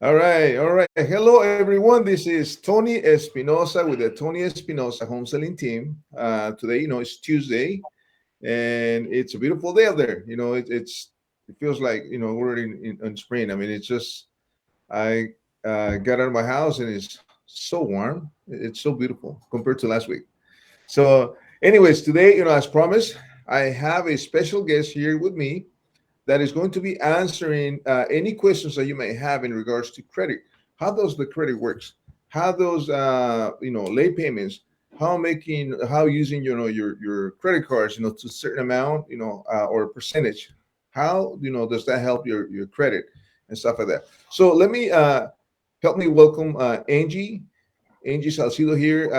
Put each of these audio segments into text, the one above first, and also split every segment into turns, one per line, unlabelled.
All right, all right. Hello, everyone. This is Tony Espinosa with the Tony Espinosa Home Selling Team. Today, it's Tuesday, and it's a beautiful day out there. It feels like we're in spring. I mean, it's just I got out of my house and it's so warm. It's so beautiful compared to last week. So, anyways, today, as promised, I have a special guest here with me that is going to be answering any questions that you may have in regards to credit. How does the credit works? How those late payments? How using your credit cards to a certain amount or percentage? How does that help your credit and stuff like that? So let me help me welcome Angie Salcido here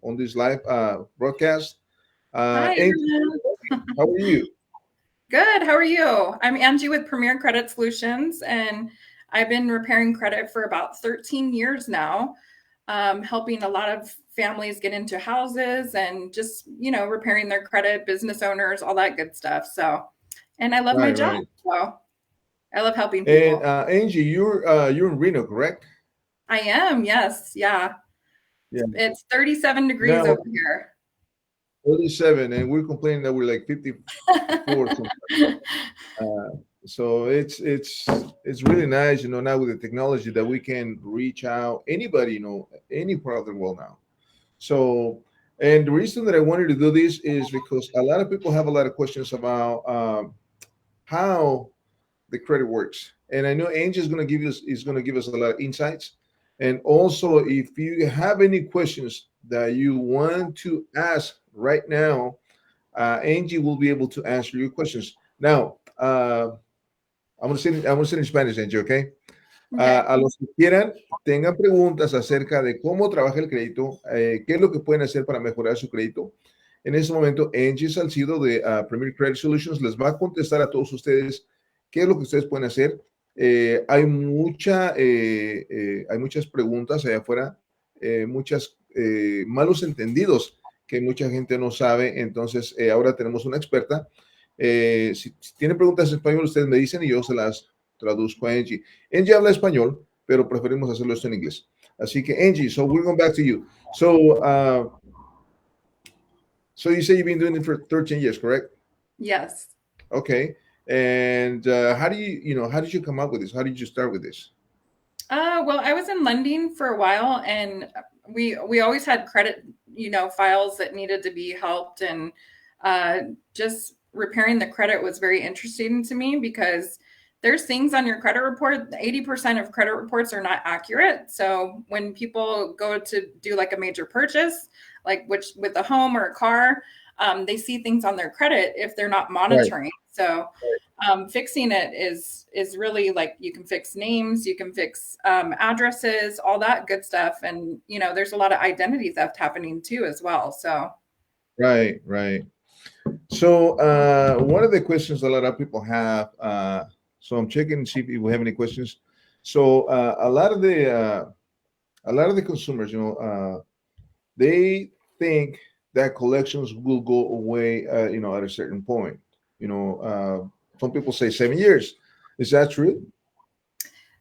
on this live broadcast.
Hi,
Angie,
everyone.
how are you?
Good. How are you? I'm Angie with Premier Credit Solutions, and I've been repairing credit for about 13 years now, helping a lot of families get into houses and just, repairing their credit, business owners, all that good stuff. And I love my
Right,
job.
right.
So I love helping
And
people.
Angie, you're in Reno, correct?
I am. Yes. Yeah.
Yeah.
It's 37 degrees
Now
over here.
37, and we're complaining that we're like 54 sometimes. So it's really nice, now with the technology that we can reach out anybody, any part of the world now. So, and the reason that I wanted to do this is because a lot of people have a lot of questions about how the credit works. And I know Angie is going to give us a lot of insights. And also, if you have any questions that you want to ask right now, Angie will be able to answer your questions. Now, I'm going to say in Spanish, Angie, okay?
Okay.
A los que quieran, tengan preguntas acerca de cómo trabaja el crédito, qué es lo que pueden hacer para mejorar su crédito. En ese momento, Angie Salcido de Premier Credit Solutions les va a contestar a todos ustedes qué es lo que ustedes pueden hacer. Hay muchas preguntas allá afuera, muchos malos entendidos que mucha gente no sabe. Entonces, ahora tenemos una experta. Si tienen preguntas en español, ustedes me dicen y yo se las traduzco a Angie. Angie habla español, pero preferimos hacerlo esto en inglés. Así que Angie, so we're going back to you. So you say you've been doing it for 13 years, correct?
Yes.
Okay. And how did you come up with this? How did you start with this?
Well, I was in lending for a while, and we always had credit, files that needed to be helped, and uh, just repairing the credit was very interesting to me because there's things on your credit report. 80% of credit reports are not accurate. So when people go to do like a major purchase, like which with a home or a car, they see things on their credit if they're not
Right.
monitoring. So fixing it is really like you can fix names, you can fix addresses, all that good stuff, and there's a lot of identity theft happening too as well. So
Right, right. So one of the questions a lot of people have, so I'm checking to see if we have any questions. So a lot of the consumers, they think that collections will go away, at a certain point. Some people say 7 years. Is that true?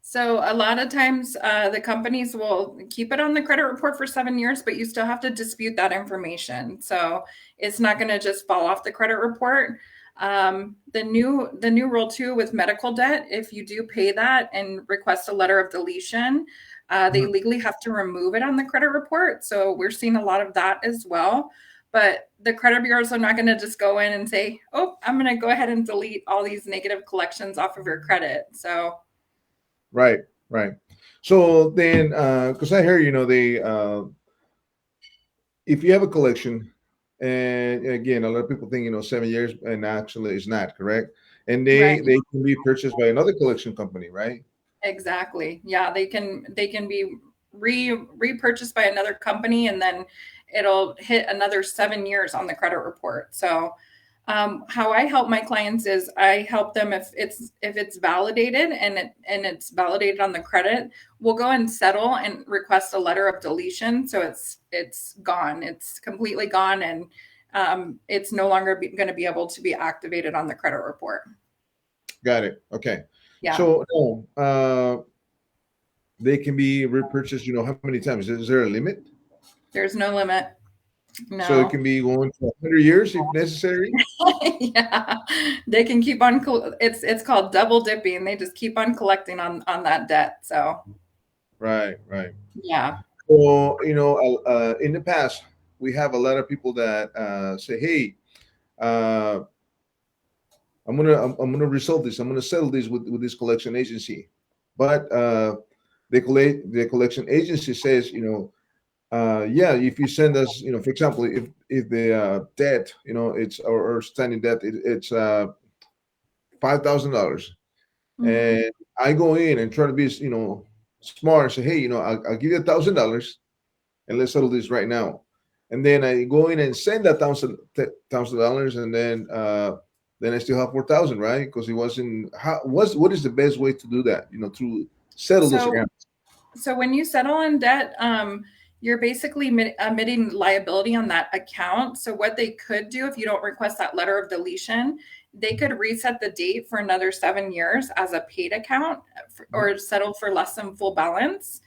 So a lot of times, the companies will keep it on the credit report for 7 years, but you still have to dispute that information. So it's not going to just fall off the credit report. The new rule too with medical debt, if you do pay that and request a letter of deletion, they
Mhm.
legally have to remove it on the credit report. So we're seeing a lot of that as well. But the credit bureaus are not going to just go in and say, "Oh, I'm going to go ahead and delete all these negative collections off of your credit." So
Right, right. So then, because I hear, if you have a collection, and again, a lot of people think, 7 years, and actually it's not correct. And
right.
they can be purchased by another collection company, right?
Exactly. Yeah, they can be repurchased by another company, and then it'll hit another 7 years on the credit report. So how I help my clients is I help them if it's validated and it's validated on the credit, we'll go and settle and request a letter of deletion. So it's gone. It's completely gone, and it's no longer going to be able to be activated on the credit report.
Got it. Okay.
Yeah.
So, no, they can be repurchased. How many times? Is there a limit?
There's no limit.
So it
No.
can be going for 100 years if necessary.
Yeah. They can keep on it's called double dipping. They just keep on collecting on that debt. So,
Right, right.
yeah.
So, in the past, we have a lot of people that say, "Hey, uh, I'm gonna resolve this. I'm gonna settle this with this collection agency," but the collection agency says, yeah, if you send us, for example, if the debt, it's or standing debt, it's $5,000,
Mhm.
and I go in and try to be, smart and say, hey, I'll give you $1,000 and let's settle this right now. And then I go in and send that $1,000, and then I still have 4,000, right? Because it wasn't. What is the best way to do that? To settle those
So
accounts.
So when you settle on debt, you're basically admitting liability on that account. So what they could do if you don't request that letter of deletion, they could reset the date for another 7 years as a paid account or settle for less than full balance.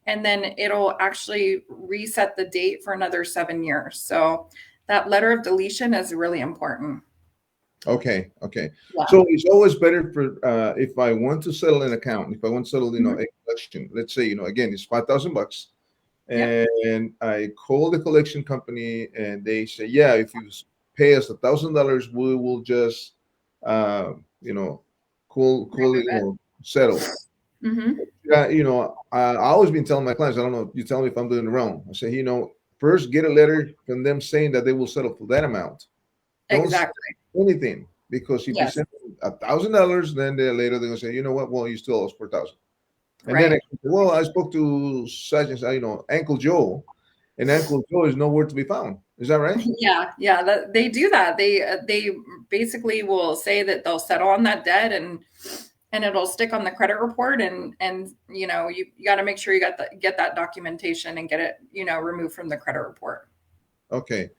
And then it'll actually reset the date for another 7 years. So that letter of deletion is really important.
Okay, okay.
Yeah.
So it's always better for if I want to settle an account, if I want to settle,
Mhm.
a collection. Let's say, again, it's $5,000,
Yep.
and I call the collection company, and they say, yeah, if you pay us $1,000, we will just, uh, you know, call it,
Remove it.
settle.
Hmm.
I always been telling my clients, I don't know, you tell me if I'm doing it wrong. I say, first get a letter from them saying that they will settle for that amount. Don't say
Exactly.
anything, because if you
Yes.
send $1,000, then later they're gonna say, you know what? Well, you still owe us 4,000. And then,
Right.
well, I spoke to such and such, Uncle Joe, and Uncle Joe is nowhere to be found. Is that right?
Yeah, yeah, they do that. They basically will say that they'll settle on that debt and it'll stick on the credit report and you got to make sure you get that documentation and get it, removed from the credit report.
Okay.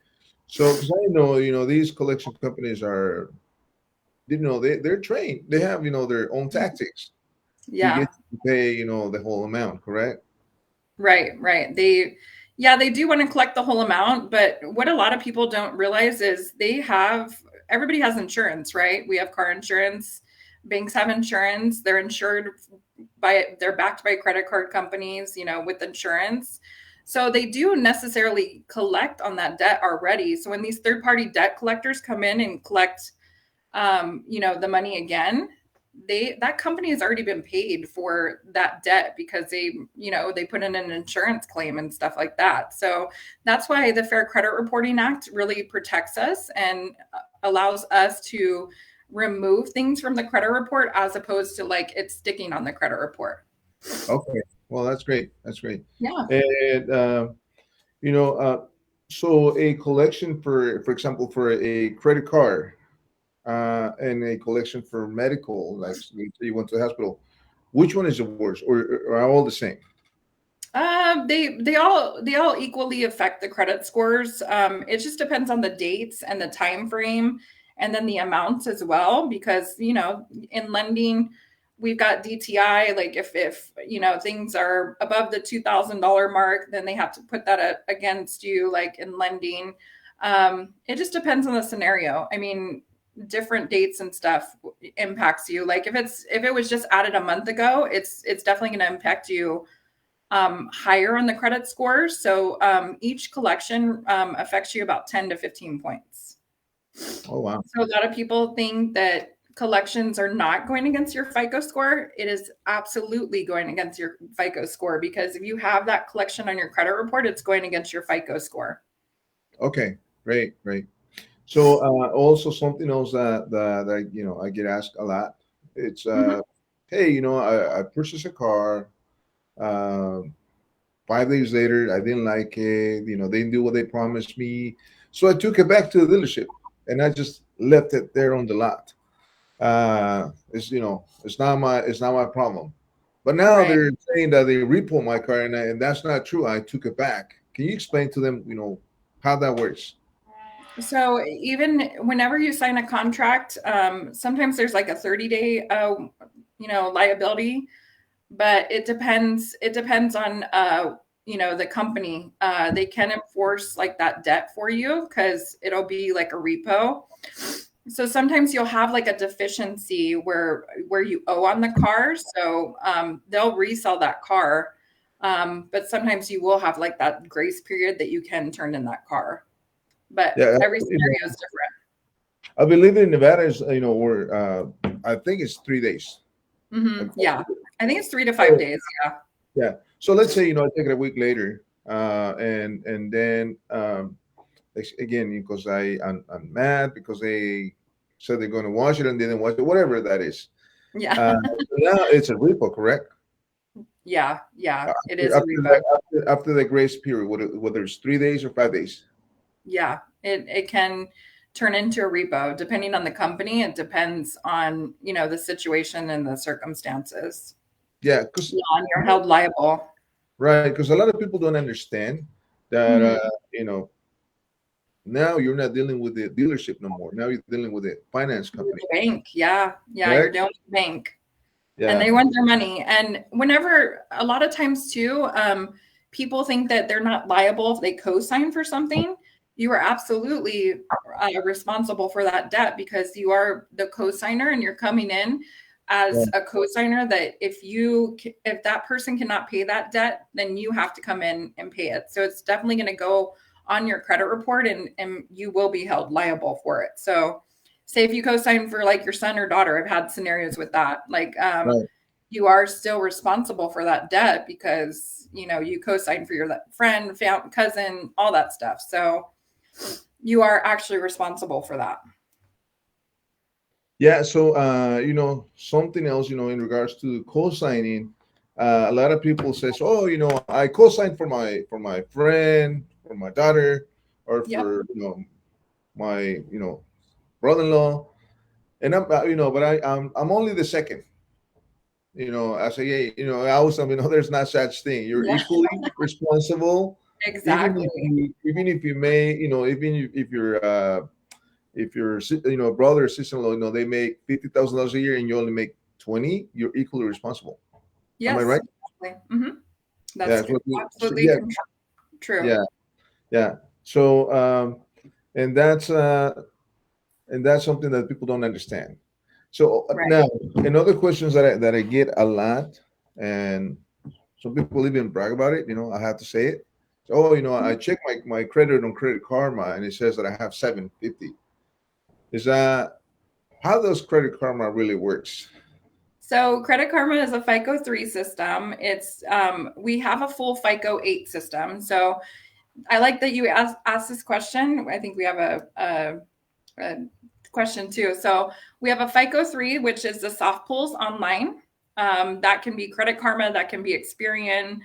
So, because I know, these collection companies are, they're trained. They have, their own tactics to get
Yeah.
you to pay, the whole amount, correct?
Right, right. They do want to collect the whole amount, but what a lot of people don't realize is everybody has insurance, right? We have car insurance, banks have insurance, they're backed by credit card companies, with insurance. So they do necessarily collect on that debt already. So when these third-party debt collectors come in and collect the money again, that company has already been paid for that debt because they put in an insurance claim and stuff like that. So that's why the Fair Credit Reporting Act really protects us and allows us to remove things from the credit report as opposed to like it's sticking on the credit report.
Okay. Well, that's great. That's great.
Yeah.
And, you know, uh, so a collection for example, for a credit card, and a collection for medical, like you went to the hospital, which one is the worst, or are all the same?
They all equally affect the credit scores. It just depends on the dates and the time frame, and then the amounts as well. Because in lending, we've got DTI. Like if things are above the $2,000 mark, then they have to put that against you. Like in lending, it just depends on the scenario. I mean, different dates and stuff impacts you. Like if it was just added a month ago, it's definitely going to impact you higher on the credit score. So each collection affects you about 10 to 15 points.
Oh, wow.
So a lot of people think that collections are not going against your FICO score. It is absolutely going against your FICO score because if you have that collection on your credit report, it's going against your FICO score.
Okay, great, great. So, also something else that I get asked a lot. It's
Mhm.
hey, I purchased a car. Um, 5 days later, I didn't like it. They didn't do what they promised me, so I took it back to the dealership, and I just left it there on the lot. It's not my problem. But now
Right.
they're saying that they repo my car, and that's not true. I took it back. Can you explain to them, how that works?
So even whenever you sign a contract, sometimes there's like a 30-day, liability but it depends on the company. They can enforce like that debt for you because it'll be like a repo. So sometimes you'll have like a deficiency where you owe on the car, so they'll resell that car. But sometimes you will have like that grace period that you can turn in that car, but
Yeah,
every scenario is different.
I believe in Nevada is where I think it's 3 days.
Yeah, I think it's 3 to 5 days. Yeah.
Yeah. So let's say I take it a week later, and then again because I'm mad because they said they're going to wash it and didn't wash it, whatever that is.
Yeah.
So now it's a repo, correct?
Yeah, yeah, it
After
is a
after,
repo.
that, after the grace period, whether it's 3 days or 5 days.
Yeah, it can turn into a repo depending on the company. It depends on, the situation and the circumstances.
Yeah, because
Yeah, and you're held liable.
right, because a lot of people don't understand that
Mhm.
you know now you're not dealing with the dealership no more. Now you're dealing with the finance company,
The bank, yeah, yeah, you're
correct?
dealing with the bank, and
Yeah,
they want their money. And whenever, a lot of times too, people think that they're not liable if they co-sign for something. You are absolutely responsible for that debt because you are the co-signer and you're coming in
yeah,
as a co-signer. That if that person cannot pay that debt, then you have to come in and pay it. So it's definitely going to go on your credit report, and you will be held liable for it. So say if you co-sign for like your son or daughter, I've had scenarios with that. Like
right.
you are still responsible for that debt because you co-sign for your friend, cousin, all that stuff. So you are actually responsible for that.
Yeah, so something else, in regards to co-signing, a lot of people says, "Oh, I co-signed for my friend, for my daughter, or
Yep.
for my brother-in-law," and but I'm only the second. I say, hey, I always tell them, there's not such thing. You're
Yeah.
equally responsible,
Exactly.
even if you may, even if your brother or sister-in-law, they make $50,000 a year and you only make 20, you're equally responsible. Am I
Yes.
right?
Exactly. That's
Yeah. So,
absolutely
yeah,
true.
yeah, yeah. So and that's something that people don't understand. So
Right.
now, another questions that I get a lot, and some people even brag about it. I have to say it. So, oh, I check my credit on Credit Karma, and it says that I have 750. Is that how does Credit Karma really works?
So Credit Karma is a FICO 3 system. It's we have a full FICO 8 system. So I like that you asked this question. I think we have a question too. So we have a FICO 3, which is the soft pulls online. That can be Credit Karma, that can be Experian,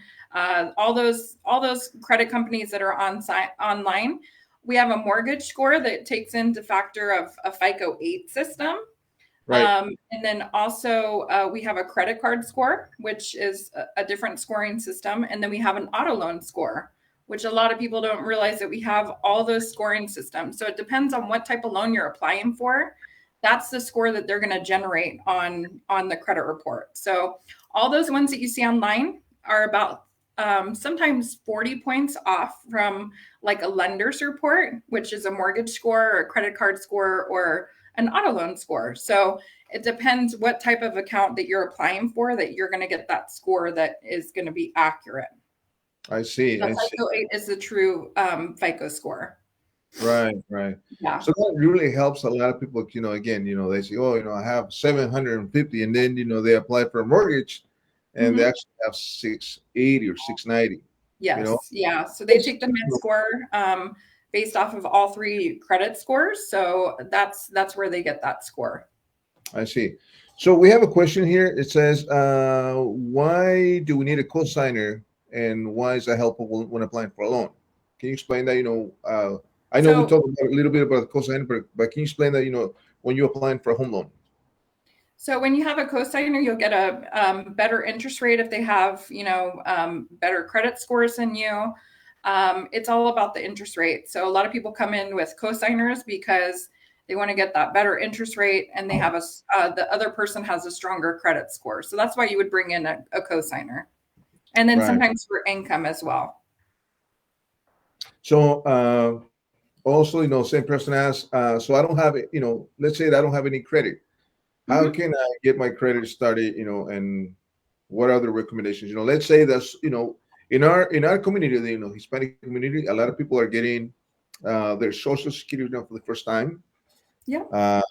all those credit companies that are online. We have a mortgage score that takes into factor of a FICO 8 system.
Right.
And then also we have a credit card score, which is a different scoring system. And then we have an auto loan score, which a lot of people don't realize that we have all those scoring systems. So it depends on what type of loan you're applying for. That's the score that they're going to generate on the credit report. So all those ones that you see online are about sometimes 40 points off from like a lender's report, which is a mortgage score or a credit card score or an auto loan score. So it depends what type of account that you're applying for that you're going to get that score that is going to be accurate.
I see.
The
I see.
FICO 8 is the true FICO score.
Right. Right.
Yeah.
So that really helps a lot of people. Again, they say, oh, I have 750, and then they apply for a mortgage, and they
hmm
actually have 680 or 690. You know.
Yes. Yeah. So they
Yes.
take the mid score based off of all three credit scores. So that's where they get that score.
I see. So we have a question here. It says, why do we need a cosigner, and why is that helpful when applying for a loan? Can you explain that? I know we
So
talked about a little bit about the cosigner, but can you explain that? When you're applying for a home loan.
So when you have a cosigner, you'll get a better interest rate if they have, better credit scores than you. It's all about the interest rate. So a lot of people come in with cosigners because They want to get that better interest rate, and they have the other person has a stronger credit score. So that's why you would bring in a cosigner, and then
Right.
sometimes for income as well.
So also, same person asks, so I don't have it, let's say that I don't have any credit. How
Hmm.
can I get my credit started, and what are the recommendations? Let's say that's, in our community, Hispanic community, a lot of people are getting their social security for the first time.
Yeah.
Uh,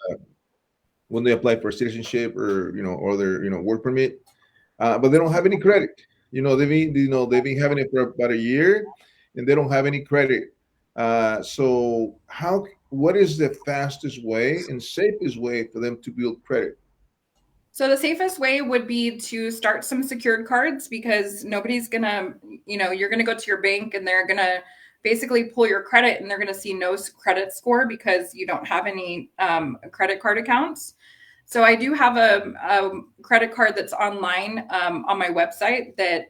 when they apply for citizenship or or their work permit, but they don't have any credit. They've been having it for about a year, and they don't have any credit. So what is the fastest way and safest way for them to build credit?
So the safest way would be to start some secured cards, because nobody's gonna, you're gonna go to your bank and they're gonna basically pull your credit, and they're gonna see no credit score because you don't have any credit card accounts. So I do have a credit card that's online on my website that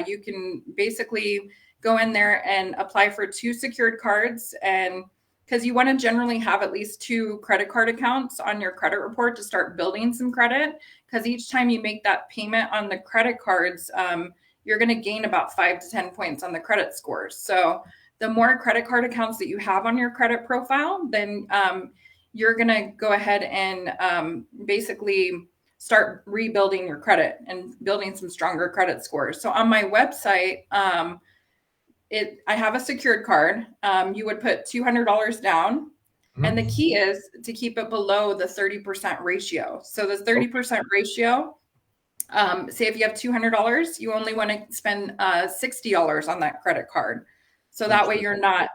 you can basically go in there and apply for two secured cards, and because you want to generally have at least two credit card accounts on your credit report to start building some credit, because each time you make that payment on the credit cards, you're going to gain about 5 to 10 points on the credit scores. So the more credit card accounts that you have on your credit profile, then you're going to go ahead and basically start rebuilding your credit and building some stronger credit scores. So on my website, I have a secured card. You would put $200 down, and the
Mhm.
key is to keep it below the 30% ratio. So the 30% ratio, say if you have $200, you only want to spend $60 on that credit card. So that way
Understood.
you're not,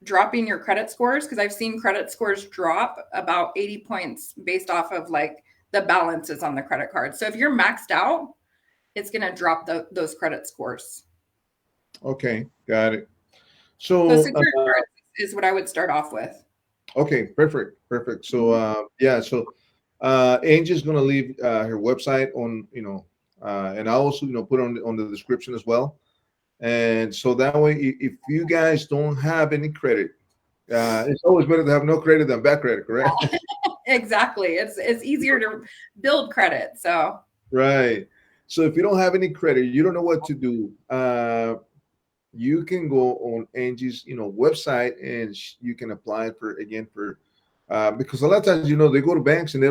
dropping your credit scores, because I've seen credit scores drop about 80 points based off of like the balances on the credit card. So if you're maxed out, it's going to drop those credit scores.
Okay, got it.
So
So,
secured cards is what I would start off with.
okay, perfect, perfect. So,
Mhm.
yeah, so Angie's gonna leave her website on, and I'll also, put on the description as well. And so that way, if you guys don't have any credit, it's always better to have no credit than bad credit, correct?
Exactly. It's easier to build credit. So
Right. So if you don't have any credit, you don't know what to do. You can go on Angie's, website, and you can apply for again for because a lot of times, they go to banks and they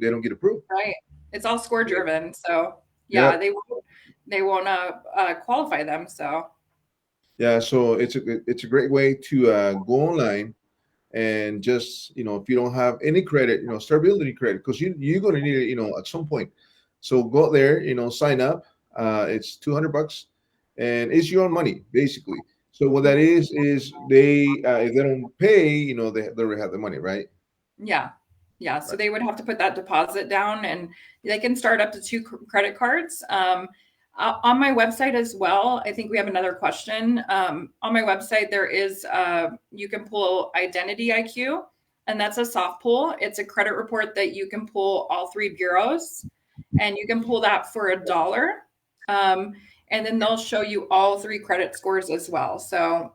don't get approved.
right. It's all score driven. So yeah,
Yep.
they won't qualify them. So
Yeah. So it's a great way to go online and just if you don't have any credit, start building credit because you're going to need it, at some point. So go there, sign up. It's $200, and it's your own money basically. So what that is they if they don't pay, they already have the money, right?
yeah. Yeah. So
Right.
they would have to put that deposit down, and they can start up to two credit cards. On my website as well, I think we have another question. On my website, there is, you can pull Identity IQ, and that's a soft pull. It's a credit report that you can pull all three bureaus, and you can pull that for $1. Um, and then they'll show you all three credit scores as well. So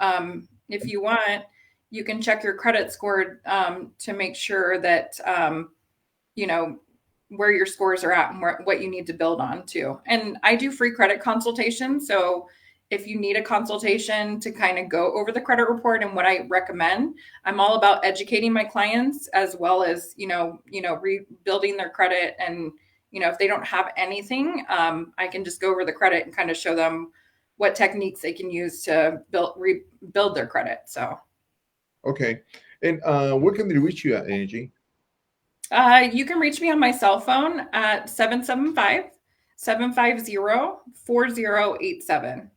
if you want, you can check your credit score to make sure that you know where your scores are at and what you need to build on too. And I do free credit consultations, so if you need a consultation to kind of go over the credit report and what I recommend, I'm all about educating my clients as well as rebuilding their credit. And if they don't have anything, I can just go over the credit and kind of show them what techniques they can use to rebuild their credit. So
Okay. And where can they reach you at, Angie?
you can reach me on my cell phone at 775-750-4087.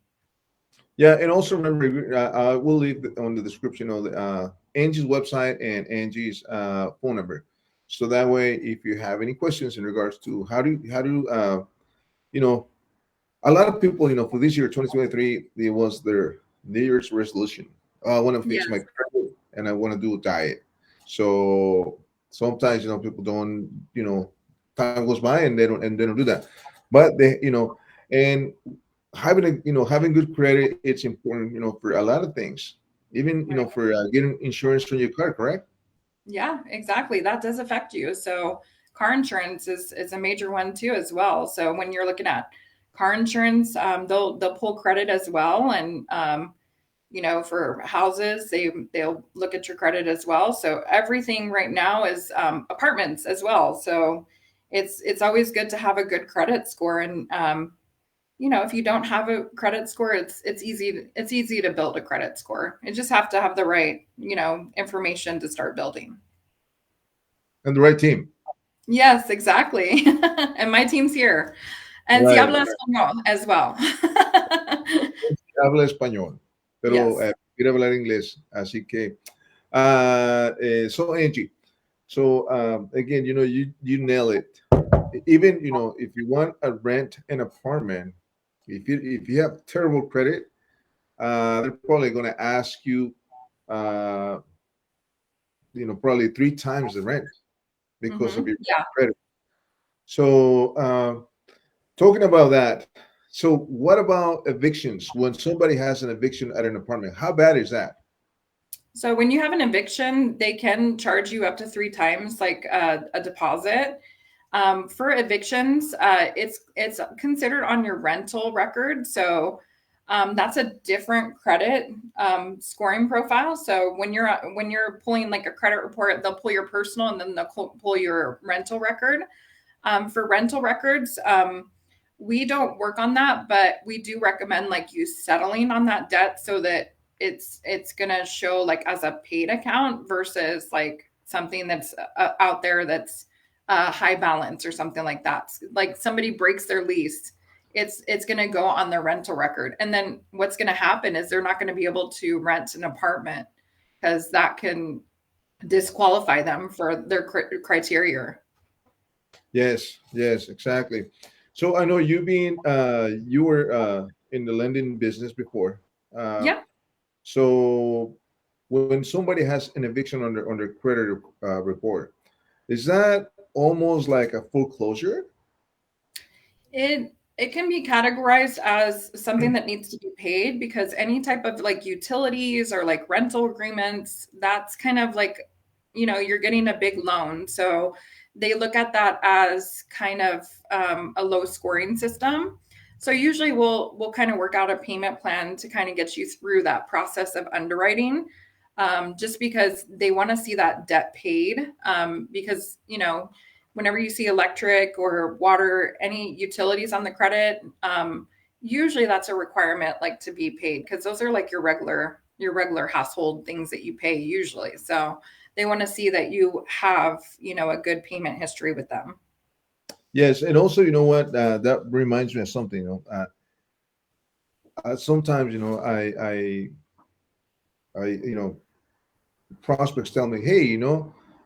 Yeah, and also remember, I will leave on the description of the Angie's website and Angie's phone number, so that way, if you have any questions in regards to you know, a lot of people, for this year, 2023, it was their New Year's resolution. Oh, I want to fix my
Yes,
credit and I want to do a diet. So sometimes, people don't, time goes by and they don't do that. But and having good credit, it's important, for a lot of things. Even,
right.
for getting insurance on your car, correct?
Yeah, exactly. That does affect you. So car insurance is a major one too as well. So when you're looking at car insurance, they'll pull credit as well, and for houses, they'll look at your credit as well. So everything right now is apartments as well. So it's always good to have a good credit score, and if you don't have a credit score, it's easy to build a credit score. You just have to have the right information to start building.
And the right team.
Yes, exactly. And my team's here. And si
Right.
habla español as well.
Habla español, pero
Yes.
quiere hablar inglés. Así que, so Angie, so again, you nail it. Even if you want to rent an apartment, if you have terrible credit, they're probably going to ask you, uh, probably three times the rent because of your
Yeah.
credit. So, talking about that, so what about evictions? When somebody has an eviction at an apartment, how bad is that?
So when you have an eviction, they can charge you up to three times like a deposit. For evictions, it's considered on your rental record. So that's a different credit scoring profile. So when you're pulling like a credit report, they'll pull your personal and then they'll pull your rental record. For rental records, we don't work on that, but we do recommend like you settling on that debt so that it's gonna show like as a paid account versus like something that's out there that's high balance or something like that. Like somebody breaks their lease, it's gonna go on their rental record, and then what's gonna happen is they're not gonna be able to rent an apartment because that can disqualify them for their criteria.
Yes, yes, exactly. So I know you were in the lending business before. Uh,
Yeah.
so when somebody has an eviction on their credit report, is that almost like a foreclosure?
It can be categorized as something that needs to be paid because any type of like utilities or like rental agreements, that's kind of like, you're getting a big loan. So they look at that as kind of a low scoring system. So usually we'll kind of work out a payment plan to kind of get you through that process of underwriting. Just because they want to see that debt paid. Because, whenever you see electric or water, any utilities on the credit, usually that's a requirement like to be paid because those are like your regular household things that you pay usually. So they want to see that you have, a good payment history with them.
Yes, and also you know what that reminds me of something. Sometimes I prospects tell me, hey,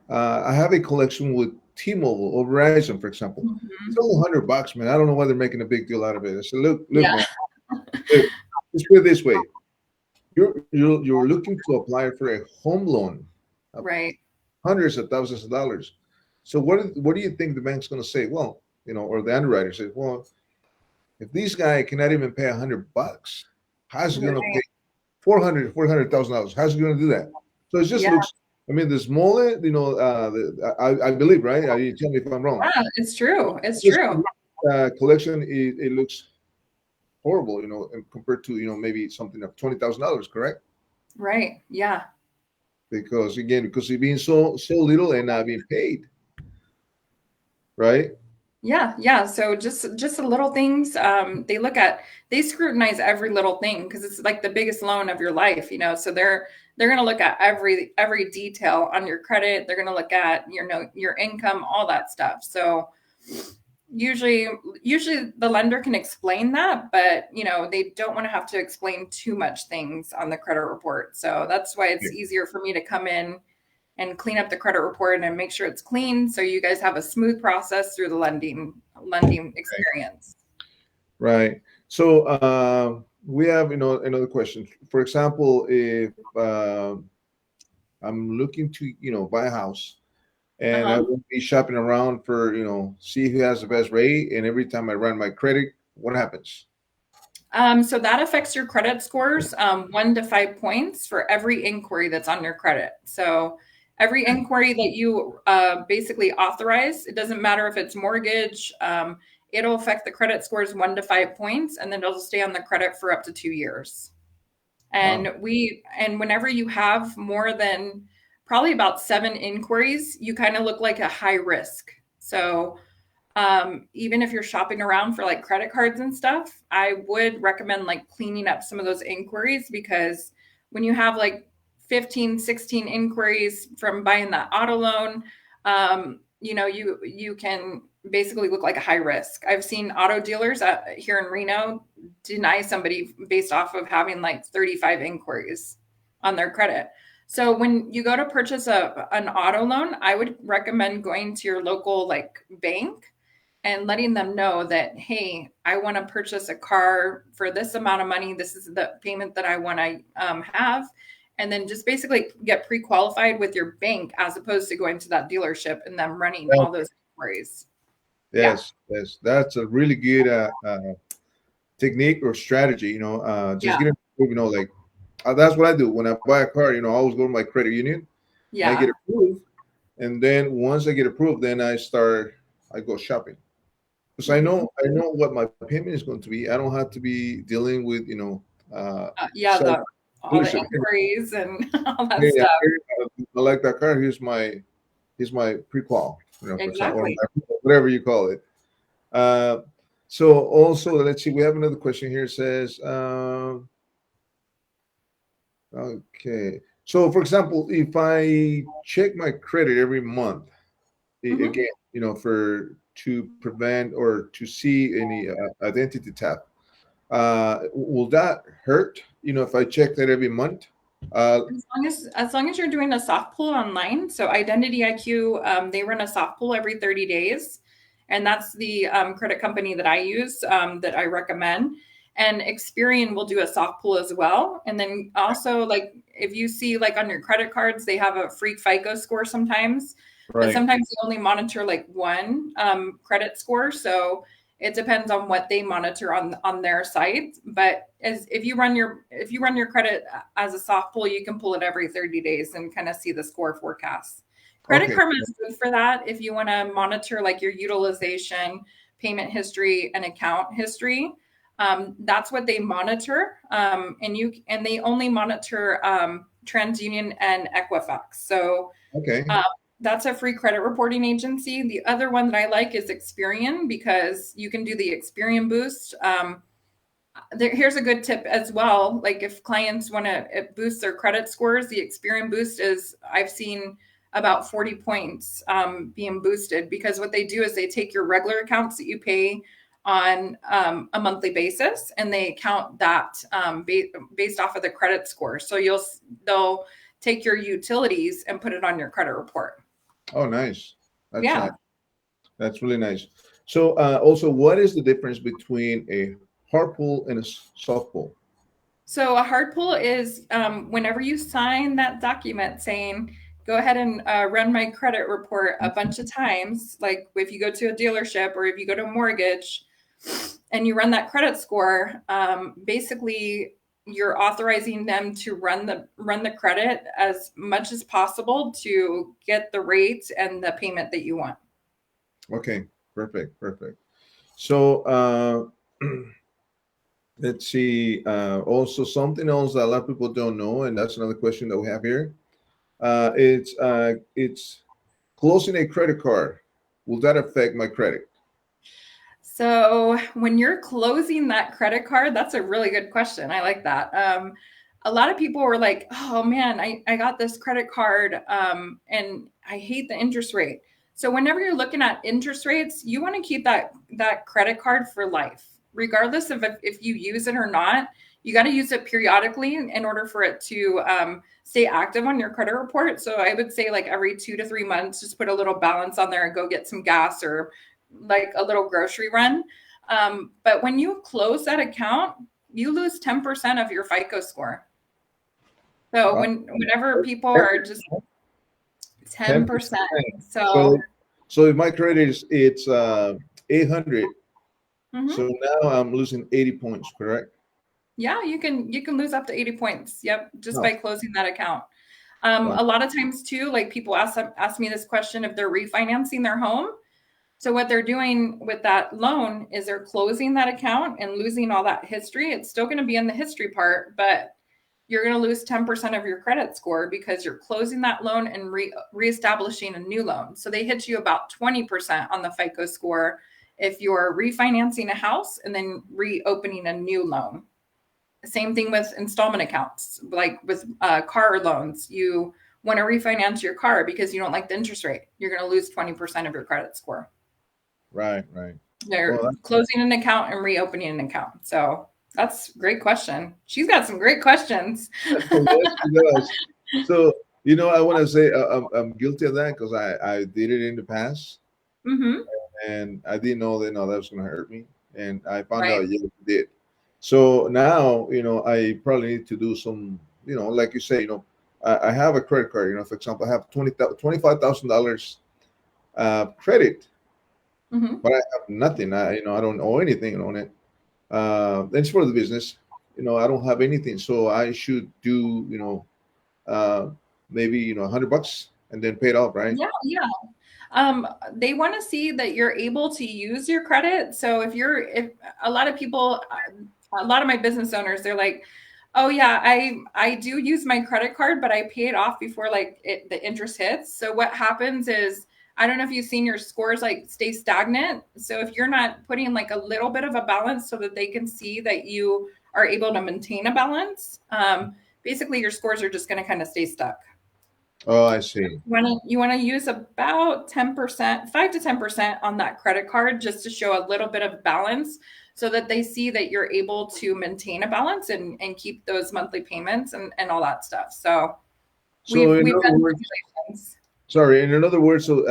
I have a collection with T-Mobile or Verizon, for example. It's
Mhm.
only $100, man. I don't know why they're making a big deal out of it. I said, look,
Yeah,
man. Look, let's put it this way: you're looking to apply for a home loan, of
right.
hundreds of thousands of dollars. So what do you think the bank's going to say? Well, or the underwriter says, well, if this guy cannot even pay $100, how's he going to pay
Right.
400,000 dollars? How's he going to do that? So it just
Yeah,
looks. I mean, the smaller, I believe, right? You tell me if I'm wrong.
yeah, it's true. It's
This
true.
collection, it looks horrible, and compared to maybe something of $20,000, correct?
Right. Yeah.
Because again, because it's being so little and not being paid, right?
Yeah, yeah. So just the little things. They scrutinize every little thing because it's like the biggest loan of your life, So they're gonna look at every detail on your credit. They're gonna look at your income, all that stuff. So usually usually the lender can explain that, but they don't want to have to explain too much things on the credit report. So that's why
Yeah.
it's easier for me to come in and clean up the credit report and make sure it's clean so you guys have a smooth process through the lending experience.
Right. So we have another question. For example, if I'm looking to buy a house and I
Uh-huh.
will be shopping around for see who has the best rate, and every time I run my credit, what happens?
So that affects your credit scores 1 to 5 points for every inquiry that's on your credit. So Every inquiry that you basically authorize, it doesn't matter if it's mortgage, it'll affect the credit scores 1 to 5 points, and then it'll stay on the credit for up to 2 years.
Wow.
And whenever you have more than probably about 7 inquiries, you kind of look like a high risk. So even if you're shopping around for like credit cards and stuff, I would recommend like cleaning up some of those inquiries, because when you have like 15, 16 inquiries from buying that auto loan, you can basically look like a high risk. I've seen auto dealers here in Reno deny somebody based off of having like 35 inquiries on their credit. So when you go to purchase an auto loan, I would recommend going to your local like bank and letting them know that, hey, I want to purchase a car for this amount of money. This is the payment that I want to have. And then just basically get pre-qualified with your bank, as opposed to going to that dealership and them running all those inquiries. Yeah.
Yes, that's a really good technique or strategy. Just
Yeah.
getting, like that's what I do when I buy a car. I always go to my credit union and I get
Yeah.
approved, and then once I get approved, then I go shopping, because I know what my payment is going to be. I don't have to be dealing with
Yeah.
self
All the
dealership.
inquiries and all that
Hey,
stuff.
I like that car. Here's my pre-qual, for example, or
Exactly.
whatever you call it. Uh, so also, let's see. We have another question here. It says, okay. So, for example, if I check my credit every month,
Hmm.
again, for to prevent or to see any identity theft, will that hurt? If I check that every month? Uh,
As long as you're doing a soft pull online, so Identity IQ, they run a soft pull every 30 days, and that's the credit company that I use, that I recommend. And Experian will do a soft pull as well. And then also, like if you see like on your credit cards, they have a free FICO score sometimes, but
right.
sometimes they only monitor like one credit score. So it depends on what they monitor on their site. But as if you run your credit as a soft pull, you can pull it every 30 days and kind of see the score forecast. Credit
Okay.
Karma is good for that if you want to monitor like your utilization, payment history, and account history. That's what they monitor, and they only monitor TransUnion and Equifax. So
Okay.
um, that's a free credit reporting agency. The other one that I like is Experian, because you can do the Experian boost. Here's a good tip as well. Like if clients want to boost their credit scores, the Experian boost is, I've seen about 40 points being boosted, because what they do is they take your regular accounts that you pay on a monthly basis, and they count that based off of the credit score. So they'll take your utilities and put it on your credit report.
Oh, nice. That's nice.
Yeah.
That's really nice. So, also, what is the difference between a hard pull and a soft pull?
So a hard pull is whenever you sign that document saying, go ahead and run my credit report a bunch of times, like if you go to a dealership or if you go to a mortgage and you run that credit score, basically you're authorizing them to run the credit as much as possible to get the rate and the payment that you want.
Okay, perfect, perfect. So, let's see. Also, something else that a lot of people don't know, and that's another question that we have here. It's closing a credit card. Will that affect my credit?
So when you're closing that credit card, that's a really good question. I like that. A lot of people were like, oh man, I got this credit card and I hate the interest rate. So whenever you're looking at interest rates, you want to keep that credit card for life, regardless of if you use it or not. You got to use it periodically in order for it to stay active on your credit report. So I would say like every 2 to 3 months, just put a little balance on there and go get some gas or like a little grocery run. But when you close that account, you lose 10% of your FICO score. So
Wow.
whenever people are just 10%.
10%. So,
So
if my credit is it's 800,
mhm.
so now I'm losing 80 points, correct?
Yeah, you can lose up to 80 points. Yep, just
No.
by closing that account.
Right.
A lot of times too, like people ask me this question if they're refinancing their home. So what they're doing with that loan is they're closing that account and losing all that history. It's still going to be in the history part, but you're going to lose 10% of your credit score because you're closing that loan and reestablishing a new loan. So they hit you about 20% on the FICO score if you're refinancing a house and then reopening a new loan. Same thing with installment accounts, like with car loans. You want to refinance your car because you don't like the interest rate. You're going to lose 20% of your credit score.
Right. Right. Well,
They're closing an account and reopening an account. So that's a great question. She's got some great questions.
yes, she does. So, I want to say I'm guilty of that because I did it in the past,
Mm-hmm.
and I didn't know that that was going to hurt me, and I found
Right.
out yes, it did. So now, I probably need to do some, like you say, I have a credit card. For example, I have $25,000 credit,
Mm-hmm.
but I have nothing. I don't owe anything on it. It's for the business. I don't have anything, so I should do, uh, maybe $100 and then pay it off, right?
Yeah, yeah. They want to see that you're able to use your credit. So if a lot of people, a lot of my business owners, they're like, oh yeah, I do use my credit card, but I pay it off before the interest hits. So what happens is, I don't know if you've seen your scores like stay stagnant. So if you're not putting like a little bit of a balance so that they can see that you are able to maintain a balance, basically your scores are just going to kind of stay stuck.
Oh, I see.
You want to use about 10%, 5 to 10% on that credit card just to show a little bit of balance so that they see that you're able to maintain a balance and keep those monthly payments and all that stuff. So
So in
we've
other
done
words,
simulations.
sorry, in other words, so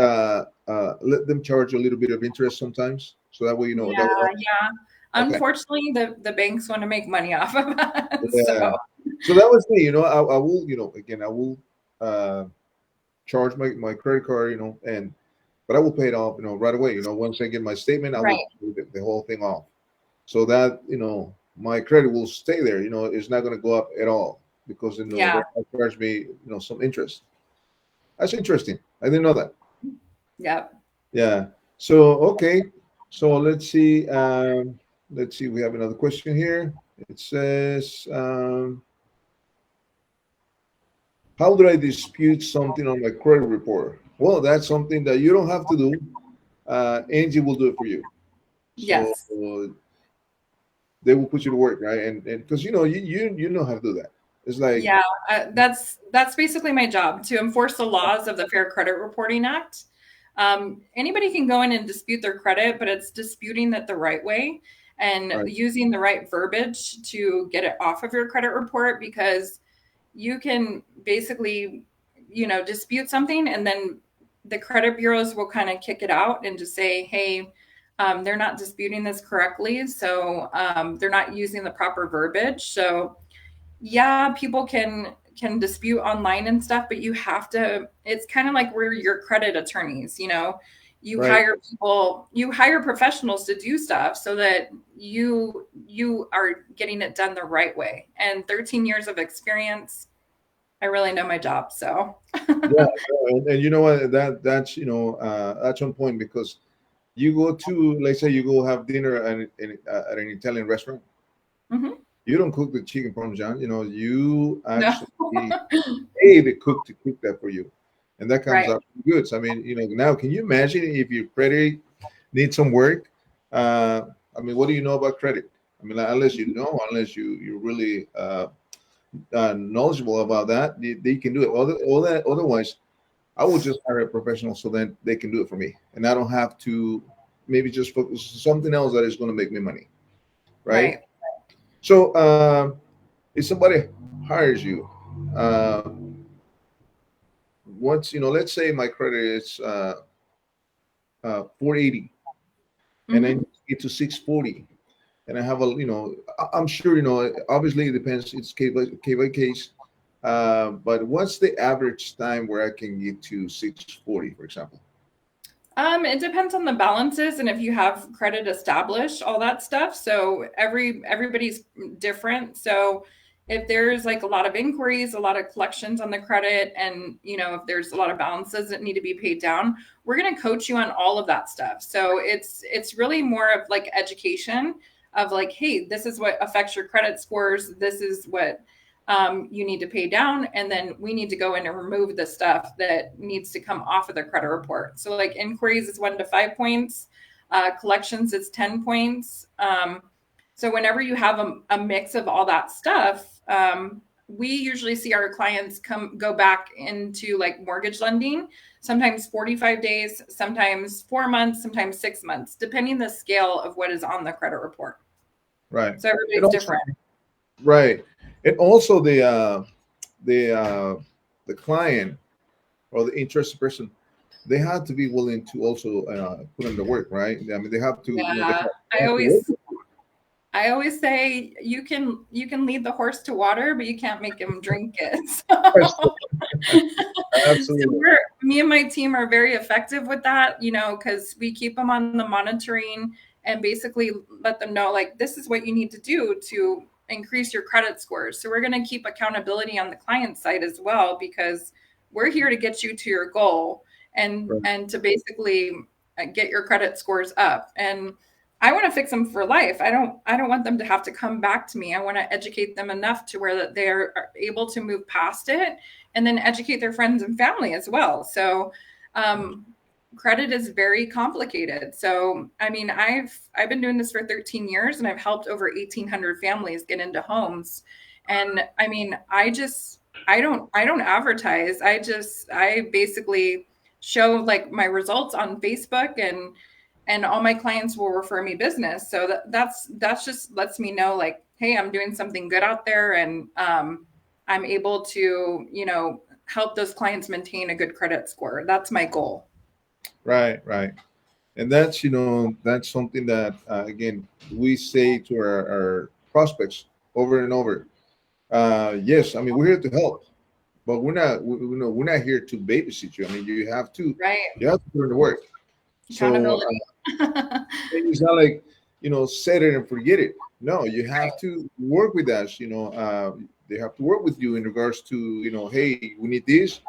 let them charge a little bit of interest sometimes, so that way that will
Yeah,
help.
yeah.
Okay.
Unfortunately, the banks want to make money off of us. So
Yeah. So that was me. I will, again, I will uh, charge my credit card, and but I will pay it off, right away. Once I get my statement, I will
right.
pay the whole thing off, so that my credit will stay there. It's not going to go up at all because
Yeah.
they charge me some interest. That's interesting. I didn't know that.
Yep.
Yeah. So okay. So let's see. We have another question here. It says, "How do I dispute something on my credit report?" Well, that's something that you don't have to do. Angie will do it for you. So
Yes.
they will put you to work, right? And because you know how to do that. It's like,
Yeah, that's basically my job to enforce the laws of the Fair Credit Reporting Act. Anybody can go in and dispute their credit, but it's disputing it the right way and
right,
using the right verbiage to get it off of your credit report because you can basically, dispute something and then the credit bureaus will kind of kick it out and just say, hey, they're not disputing this correctly. So they're not using the proper verbiage. So yeah, people can dispute online and stuff, but you have to, it's kind of like we're your credit attorneys,
right.
you hire professionals to do stuff so that you are getting it done the right way. And 13 years of experience, I really know my job. So
Yeah, and you know what? That's that's on point because you go to, let's say, you go have dinner at an Italian restaurant.
Mhm.
You don't cook the chicken parmesan. You
No.
actually pay the cook to cook that for you, and that comes
Right.
out good. So I mean, now can you imagine if your credit needs some work? Uh, I mean, what do you know about credit? I mean, like, unless you're really knowledgeable about that, they can do it. Otherwise, I will just hire a professional so then they can do it for me, and I don't have to maybe just focus on something else that is going to make me money, right?
Right.
So if somebody hires you, uh, once let's say my credit is 480, and I need
Mhm.
to get to 640, and I have I'm sure obviously it depends. It's case by case. But what's the average time where I can get to 640, for example?
It depends on the balances and if you have credit established, all that stuff. So everybody's different. So if there's like a lot of inquiries, a lot of collections on the credit, and if there's a lot of balances that need to be paid down, we're going to coach you on all of that stuff. So it's really more of like education of like, hey, this is what affects your credit scores. This is what you need to pay down, and then we need to go in and remove the stuff that needs to come off of the credit report. So like inquiries is 1 to 5 points, collections is 10 points. So whenever you have a mix of all that stuff, we usually see our clients go back into like mortgage lending, sometimes 45 days, sometimes 4 months, sometimes 6 months, depending the scale of what is on the credit report.
Right.
So
And
everybody's
also,
different.
right. And also the client or the interested person, they have to be willing to also put in the work, right? I mean, they have to, they
Yeah,
have to work.
I always say you can lead the horse to water, but you can't make him drink it. So
Absolutely.
me and my team are very effective with that, because we keep them on the monitoring and basically let them know like this is what you need to do to increase your credit scores. So we're going to keep accountability on the client side as well, because we're here to get you to your goal and
Right.
to basically get your credit scores up. And I want to fix them for life. I don't want them to have to come back to me. I want to educate them enough to where that they're able to move past it, and then educate their friends and family as well. So credit is very complicated. So I mean, I've been doing this for 13 years, and I've helped over 1,800 families get into homes. And I mean, I don't advertise. I basically show like my results on Facebook, and all my clients will refer me business. So that's just lets me know like, hey, I'm doing something good out there, and I'm able to, help those clients maintain a good credit score. That's my goal.
Right. Right. And that's, that's something that, again, we say to our prospects over and over. Yes, I mean, we're here to help, but we're not here to babysit you. I mean,
Right.
you have to put in the work. So
Accountability.
it's not like, set it and forget it. No, you have to work with us. They have to work with you in regards to, hey, we need this,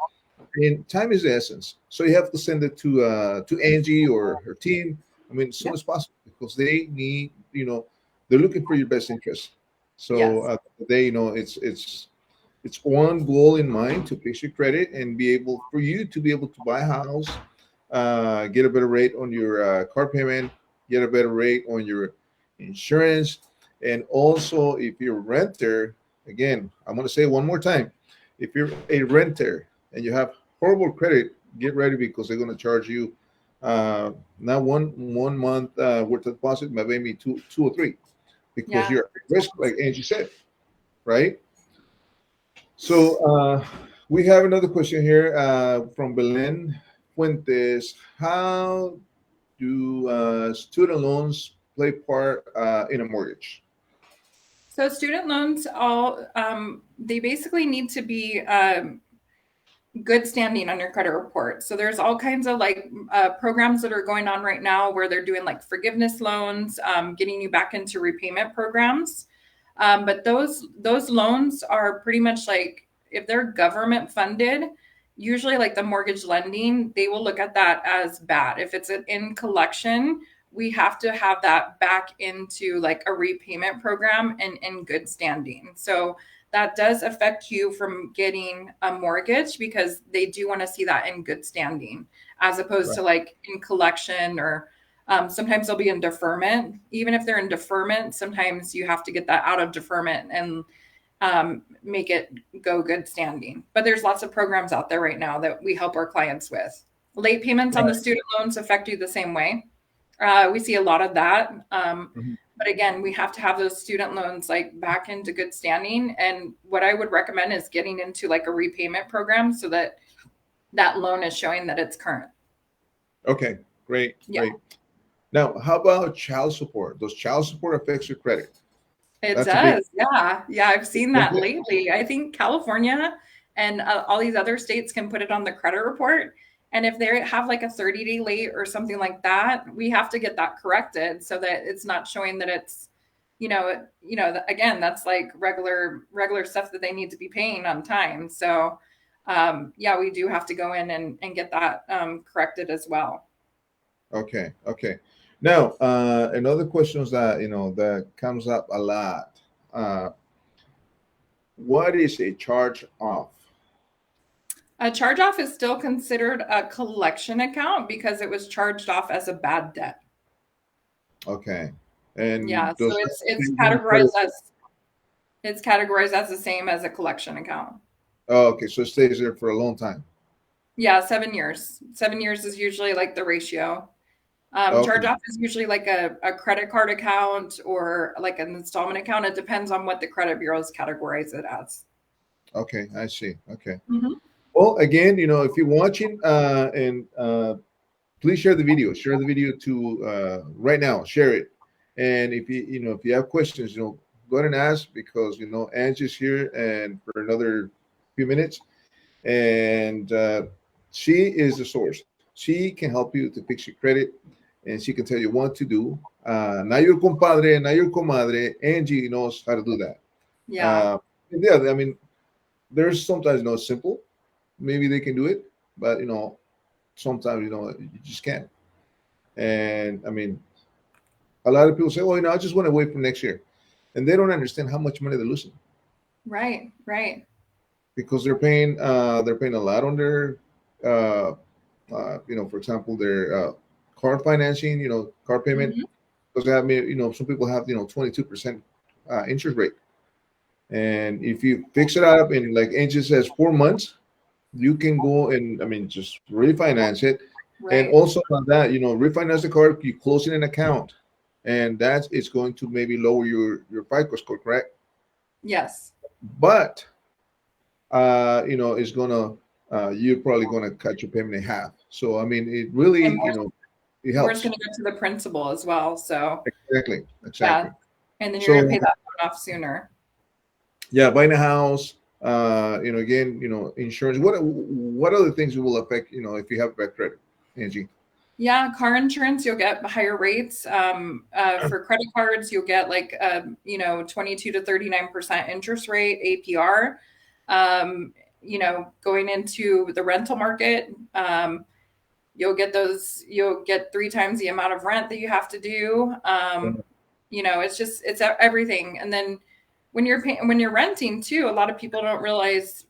and time is the essence. So you have to send it to Angie or her team. I mean, as soon
Yep.
as possible, because they need, they're looking for your best interest. So
Yes.
they, it's one goal in mind to fix your credit and be able for you to be able to buy a house, get a better rate on your car payment, get a better rate on your insurance, and also if you're a renter, again, I'm going to say it one more time, if you're a renter and you have horrible credit, get ready because they're going to charge you not one month worth of deposit, but maybe two or three, because
Yeah.
you're at risk, like Angie said, right? So we have another question here from Belen Fuentes. How do student loans play part in a mortgage?
So student loans, all they basically need to be good standing on your credit report. So there's all kinds of like programs that are going on right now where they're doing like forgiveness loans, getting you back into repayment programs. But those loans are pretty much like if they're government funded, usually like the mortgage lending, they will look at that as bad. If it's in collection, we have to have that back into like a repayment program and in good standing. So that does affect you from getting a mortgage because they do want to see that in good standing as opposed
Right,
to like in collection or sometimes they'll be in deferment. Even if they're in deferment, sometimes you have to get that out of deferment and make it go good standing. But there's lots of programs out there right now that we help our clients with. Late payments on the
right.
student loans affect you the same way. We see a lot of that.
Mhm.
But again, we have to have those student loans like back into good standing. And what I would recommend is getting into like a repayment program so that that loan is showing that it's current.
Okay, great,
Yeah,
great. Now, how about child support? Does child support affect your credit?
it
That's a big.
does. Yeah. Yeah. I've seen that lately. I think California and all these other states can put it on the credit report. And if they have like a 30-day late or something like that, we have to get that corrected so that it's not showing that it's again, that's like regular stuff that they need to be paying on time. So, yeah, we do have to go in and get that corrected as well.
Okay, okay. Now, another questions that that comes up a lot. Uh, what is a charge off?
A charge off is still considered a collection account because it was charged off as a bad debt.
Okay,
Yeah,
and
so
does
it's
that credit?
categorized as the same as a collection account.
Oh, okay, so it stays there for a long time.
Yeah, 7 years. 7 years is usually like the ratio. Charge
Okay,
off is usually like a credit card account or like an installment account. It depends on what the credit bureaus categorize it as.
okay, I see. Okay.
Mhm.
Well, again, if you're watching, and please share the video. Share the video to right now. Share it. And if you have questions, go ahead and ask, because Angie's here and for another few minutes, and she is the source. She can help you to fix your credit, and she can tell you what to do. Not your compadre, not your comadre. Angie knows how to do that.
Yeah,
Uh, yeah, I mean, there's sometimes simple. Maybe they can do it, but sometimes you just can't. And I mean, a lot of people say, "Oh, I just want to wait for next year," and they don't understand how much money they're losing,
right, right.
because they're paying a lot on their uh, for example, their car financing, car payment,
Mhm.
because they have, some people have 22% interest rate, and if you fix it up in, like Angel says, 4 months, you can go and, I mean, just refinance it. And
Right.
also on that, refinance the car, you close in an account, and that's it's going to maybe lower your FICO score, correct?
Yes.
But it's gonna you're probably gonna cut your payment in half. So I mean, it really,
And
it
more's
helps.
going to go to the principal as well. So,
Exactly,
yeah.
exactly.
And then you're going to pay
So
that loan off sooner.
yeah, buying a house, again, insurance. What other things will affect, if you have bad credit, Angie?
Yeah, car insurance, you'll get higher rates. For credit cards, you'll get like 22 to 39% interest rate APR. Going into the rental market, you'll get 3 times the amount of rent that you have to do. It's everything. And then when you're renting too, a lot of people don't realize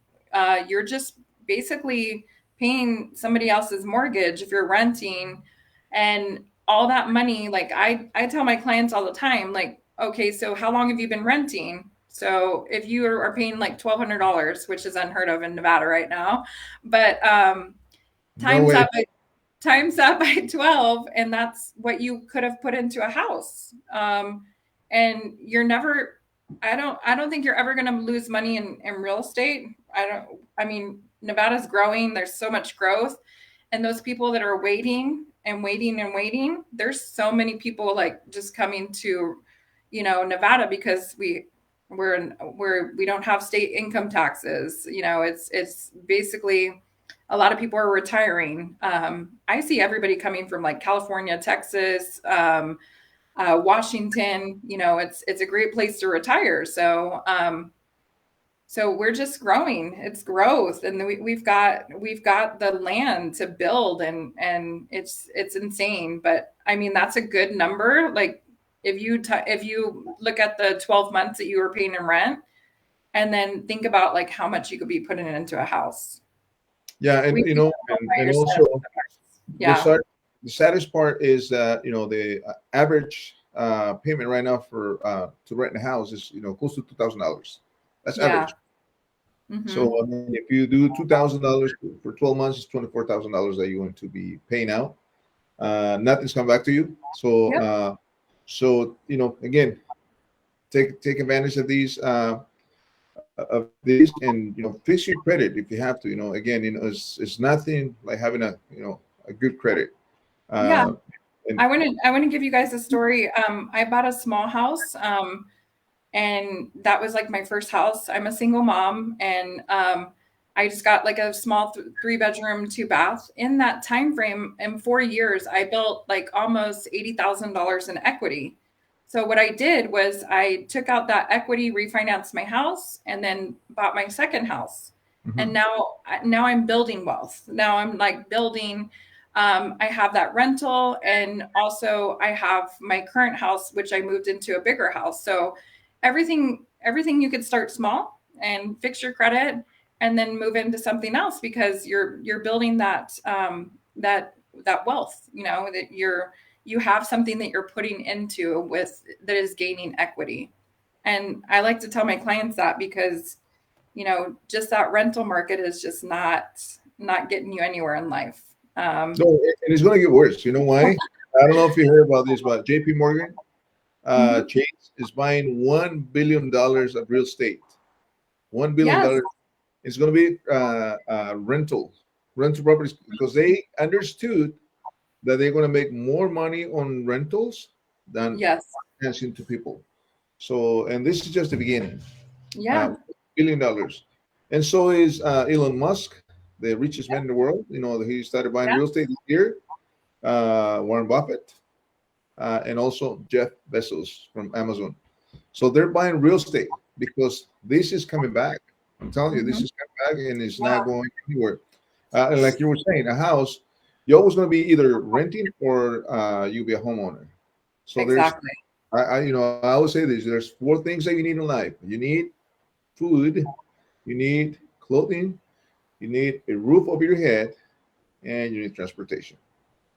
you're just basically paying somebody else's mortgage if you're renting, and all that money. Like I tell my clients all the time, like, okay, so how long have you been renting? So if you are paying like $1,200, which is unheard of in Nevada right now, but
No
times
way.
that by times that by 12, and that's what you could have put into a house. And you're never I don't think you're ever going to lose money in real estate. I mean, Nevada's growing, there's so much growth, and those people that are waiting and waiting and waiting, there's so many people like just coming to Nevada because we don't have state income taxes. It's basically a lot of people are retiring. I see everybody coming from like California, Texas, Washington. It's a great place to retire. So we're just growing. It's growth, and we've got the land to build, and it's insane. But I mean, that's a good number. Like if you look at the 12 months that you were paying in rent, and then think about like how much you could be putting into a house.
Yeah,
We
and
do home
and
buyers set
also
up with the price.
the
Yeah,
sad, the saddest part is that the average payment right now for to rent a house is close to $2,000. That's
yeah.
average.
Hmm.
So I mean, if you do $2,000 for 12 months, it's $24,000 that you're going to be paying out. Nothing's come back to you. So
Yep.
again, take advantage of these, and fix your credit if you have to. Again, it's nothing like having a good credit.
Yeah.
Uh, and
I want to give you guys a story. I bought a small house, and that was like my first house. I'm a single mom, and I just got like a small 3 bedroom, 2 bath. In that time frame, in 4 years, I built like almost $80,000 in equity. So what I did was I took out that equity, refinanced my house, and then bought my second house. And
Hmm.
now I'm building wealth. Now I'm like building. I have that rental, and also I have my current house, which I moved into a bigger house. So everything you could start small and fix your credit, and then move into something else because you're building that wealth. You know that you have something that you're putting into with that is gaining equity. And I like to tell my clients that because, just that rental market is just not getting you anywhere in life.
No, and it's going to get worse. You know why? I don't know if you heard about this, but J.P. Morgan
Mhm.
Chase is buying $1 billion of real estate. $1 billion.
Yes.
It's going to be rental properties because they understood that they're going to make more money on rentals than
Yes.
financing to people. So, and this is just the beginning.
Yeah.
$1 billion. And so is Elon Musk, the richest man in the world. You know, he started buying
Yeah.
real estate this year. Warren Buffett, and also Jeff Bezos from Amazon. So they're buying real estate because this is coming back. I'm telling you, this
Hmm.
is coming back and it's not
Yeah.
going anywhere. And like you were saying, a house, you're always going to be either renting or you'll be a homeowner. So there's,
Exactly.
I always say this: there's four things that you need in life. You need food, you need clothing, you need a roof over your head, and you need transportation.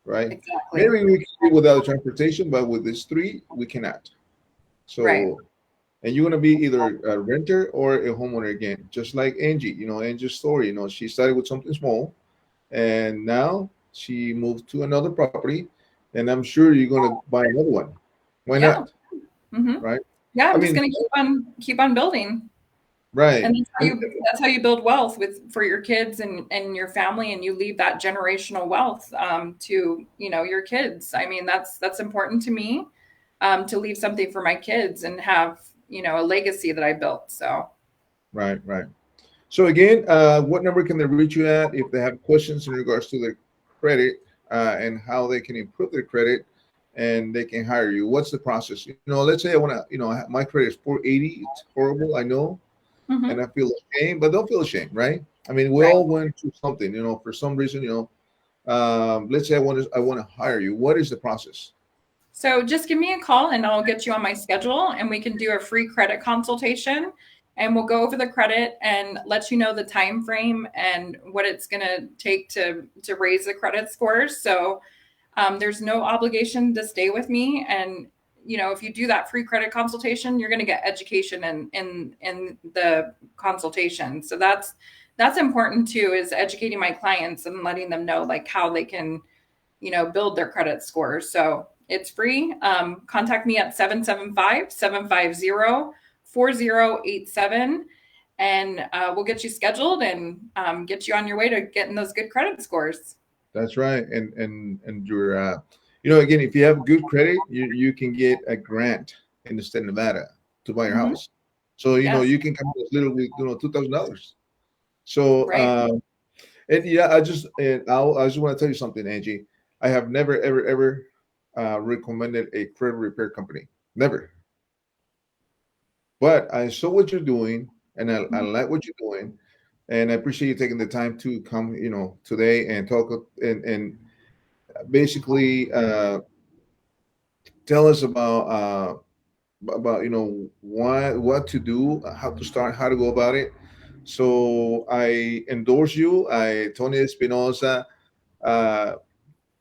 Right?
Exactly.
Maybe we can live without transportation, but with these three, we cannot.
Right.
So, and you're gonna be either a renter or a homeowner again, just like Angie. Angie's story. She started with something small, and now she moved to another property, and I'm sure you're gonna buy another one. Why
Yeah.
not?
Hmm.
Right?
Yeah.
I
I'm just
mean,
gonna keep on building.
right.
And
And
that's how you build wealth for your kids and your family, and you leave that generational wealth to your kids. I mean, that's important to me, to leave something for my kids and have a legacy that I built. So
right, right. So again, what number can they reach you at if they have questions in regards to their credit and how they can improve their credit and they can hire you? What's the process? Let's say I want to, my credit is 480. It's horrible, I know, and
mhm,
I feel ashamed, but don't feel ashamed, right? I mean, we
right.
all went through something, for some reason, let's say I want to hire you. What is the process?
So just give me a call and I'll get you on my schedule and we can do a free credit consultation, and we'll go over the credit and let you know the time frame and what it's going to take to raise the credit scores. So there's no obligation to stay with me. And if you do that free credit consultation, you're going to get education in the consultation. So that's important too, is educating my clients and letting them know like how they can build their credit scores. So it's free. Contact me at 775-750-4087, and we'll get you scheduled and get you on your way to getting those good credit scores.
That's right. And you're, again, if you have good credit, you can get a grant in the state of Nevada to buy your
Hmm.
house. So
Yes.
you can come as little with $2,000. So
Right.
and yeah, I just want to tell you something, Angie. I have never ever recommended a credit repair company. Never. But I saw what you're doing, and I
Mhm.
like what you're doing, and I appreciate you taking the time to come, today and talk and basically tell us about what to do, how to start, how to go about it. So I endorse you. Tony Espinosa uh,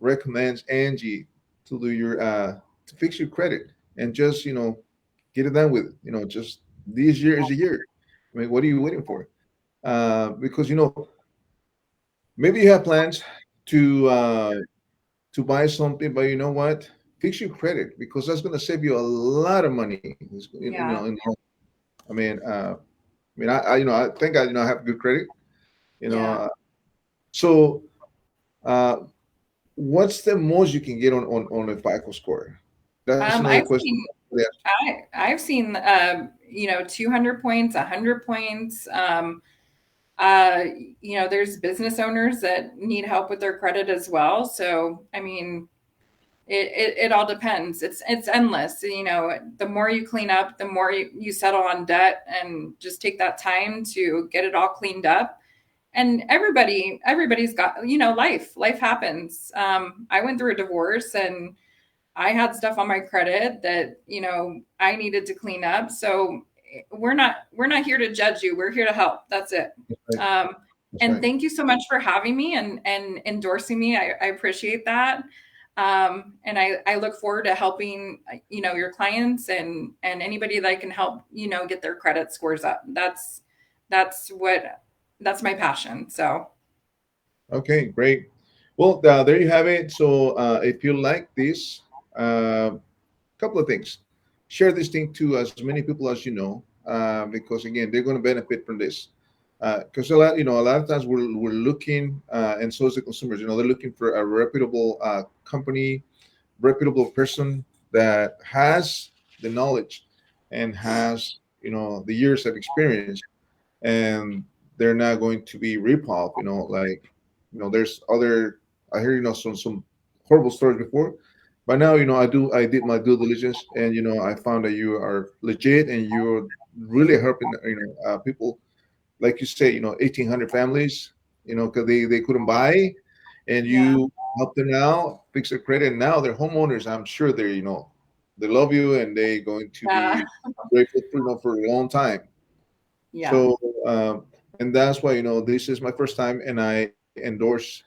recommends Angie to do your to fix your credit and just get it done with. Just this year is a year. I mean, what are you waiting for? Because maybe you have plans to buy something, but you know what? Fix your credit because that's going to save you a lot of money.
Yeah.
I mean, I think I have good credit. You know,
Yeah.
uh, so uh, what's the most you can get on a FICO score? That's another
I've
question.
seen
Yeah,
I've seen 200 points, 100 points. Uh, there's business owners that need help with their credit as well. So, I mean, it all depends. It's endless. You know, the more you clean up, the more you settle on debt, and just take that time to get it all cleaned up. And everybody's got, you know, life happens. I went through a divorce, and I had stuff on my credit that, you know, I needed to clean up. So we're not here to judge you. We're here to help. That's it.
That's right.
Um,
That's
and
right.
thank you so much for having me and endorsing me. I appreciate that. And I look forward to helping, you know, your clients and anybody that I can help, you know, get their credit scores up. That's what that's my passion. So
Okay, great. Well, there you have it. So if you like this, couple of things. Share this thing to as many people as you know, because again, they're going to benefit from this. Because a lot of times we're looking, and so is the consumers. You know, they're looking for a reputable company, reputable person that has the knowledge and has the years of experience, and they're not going to be rip-off. Like there's other. I hear some horrible stories before, but now I did my due diligence, and I found that you are legit and you're really helping people, like you say, 1,800 families, because they couldn't buy, and
yeah,
you help them out, fix their credit, and now they're homeowners. I'm sure they love you, and they're going to
yeah,
be grateful for a long time.
yeah,
So, and that's why this is my first time, and I endorse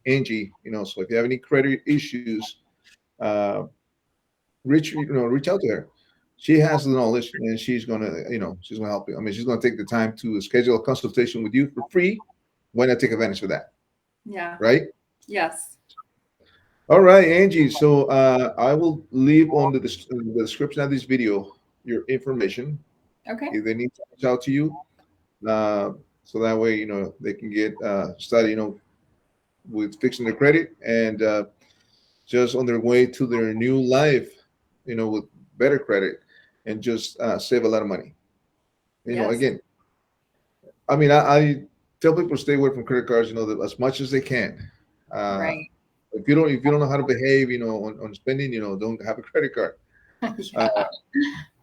Angie. So if you have any credit issues, uh, reach out to her. She has the knowledge, and she's gonna help you. I mean, she's gonna take the time to schedule a consultation with you for free. Why not take advantage of that,
yeah,
right?
yes.
All right, Angie. So I will leave on the description of this video your information
Okay.
if they need to reach out to you. uh, so that way they can get started with fixing their credit, and just on their way to their new life with better credit, and just save a lot of money.
Yes.
Again, I mean, I tell people to stay away from credit cards, as much as they can. uh,
Right.
if you don't know how to behave on spending, don't have a credit card. uh,
Yeah.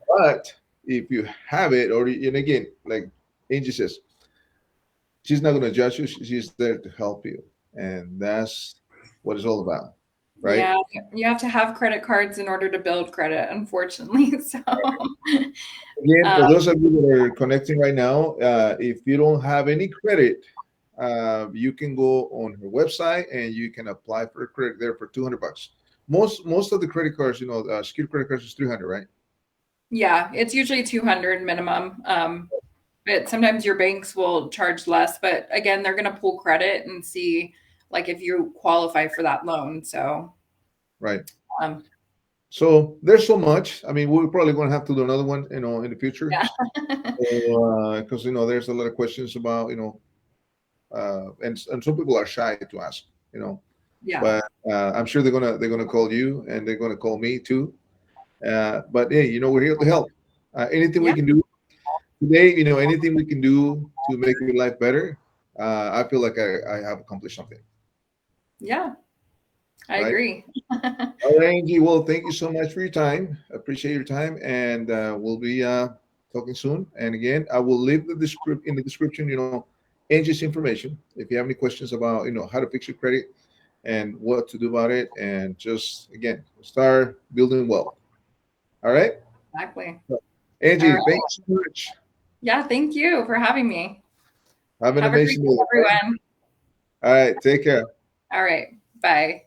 but if you have it, and again, like Angie says, she's not going to judge you. She's there to help you, and that's what it's all about, right?
Yeah. You have to have credit cards in order to build credit, unfortunately. So,
Again,
um,
for those of you that are connecting right now, if you don't have any credit, you can go on her website and you can apply for a credit there for $200. Most of the credit cards, secured credit cards is 300, right?
yeah, it's usually 200 minimum. But sometimes your banks will charge less, but again, they're going to pull credit and see like if you qualify for that loan. So,
Right.
um,
So there's so much. I mean, we're probably going to have to do another one, in the future,
yeah.
because there's a lot of questions about, and some people are shy to ask,
Yeah.
but I'm sure they're gonna call you, and they're gonna call me too. But hey, we're here to help. Anything we
Yeah.
can do today, anything we can do to make your life better, I feel like I have accomplished something,
Yeah. I
right?
agree.
All right, Angie. Well, thank you so much for your time. I appreciate your time, and we'll be talking soon. And again, I will leave in the description, Angie's information. If you have any questions about, how to fix your credit and what to do about it, and just again start building wealth. All right,
Exactly. All
Angie.
right.
Thanks so much.
Yeah. Thank you for having me.
Have an
Have a great
amazing
day,
day. Okay?
everyone.
All right, take care.
All right. Bye.